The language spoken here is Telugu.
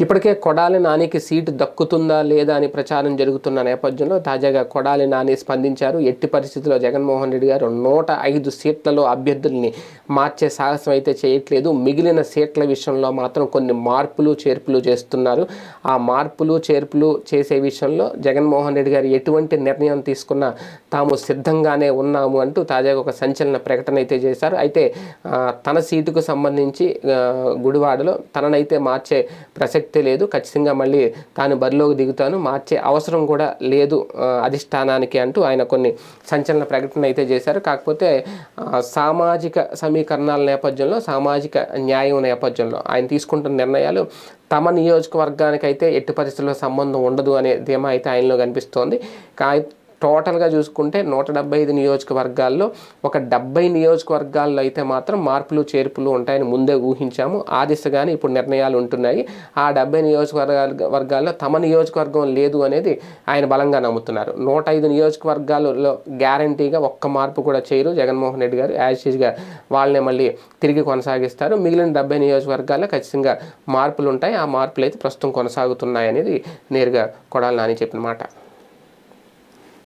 ఇప్పటికే కొడాలి నానికి సీటు దక్కుతుందా లేదా అని ప్రచారం జరుగుతున్న నేపథ్యంలో తాజాగా కొడాలి నాని స్పందించారు. ఎట్టి పరిస్థితుల్లో జగన్మోహన్ రెడ్డి గారు 105 సీట్లలో అభ్యర్థుల్ని మార్చే సాహసం అయితే చేయట్లేదు. మిగిలిన సీట్ల విషయంలో మాత్రం కొన్ని మార్పులు చేర్పులు చేస్తున్నారు. ఆ మార్పులు చేర్పులు చేసే విషయంలో జగన్మోహన్ రెడ్డి గారు ఎటువంటి నిర్ణయం తీసుకున్నా తాము సిద్ధంగానే ఉన్నాము అంటూ తాజాగా ఒక సంచలన ప్రకటన అయితే చేశారు. అయితే తన సీటుకు సంబంధించి గుడివాడలో తననైతే మార్చే ప్రసక్తి లేదు, ఖచ్చితంగా మళ్ళీ తాను బరిలోకి దిగుతాను, మార్చే అవసరం కూడా లేదు అధిష్టానానికి అంటూ ఆయన కొన్ని సంచలన ప్రకటన అయితే చేశారు. కాకపోతే సామాజిక సమీకరణాల నేపథ్యంలో, సామాజిక న్యాయం నేపథ్యంలో ఆయన తీసుకుంటున్న నిర్ణయాలు తమ నియోజకవర్గానికైతే ఎట్టి పరిస్థితుల్లో సంబంధం ఉండదు అనే ధీమా అయితే ఆయనలో కనిపిస్తోంది. టోటల్గా చూసుకుంటే 175 నియోజకవర్గాల్లో ఒక 70 నియోజకవర్గాల్లో అయితే మాత్రం మార్పులు చేర్పులు ఉంటాయని ముందే ఊహించాము. ఆ దిశగానే ఇప్పుడు నిర్ణయాలు ఉంటున్నాయి. ఆ 70 నియోజకవర్గాల్లో తమ నియోజకవర్గం లేదు అనేది ఆయన బలంగా నమ్ముతున్నారు. 105 నియోజకవర్గాలలో గ్యారంటీగా ఒక్క మార్పు కూడా చేయరు జగన్మోహన్ రెడ్డి గారు. యాజ్గా వాళ్ళనే మళ్ళీ తిరిగి కొనసాగిస్తారు. మిగిలిన 70 నియోజకవర్గాల్లో ఖచ్చితంగా మార్పులు ఉంటాయి. ఆ మార్పులు అయితే ప్రస్తుతం కొనసాగుతున్నాయి అనేది నేరుగా కొడాలి నాని చెప్పిన మాట.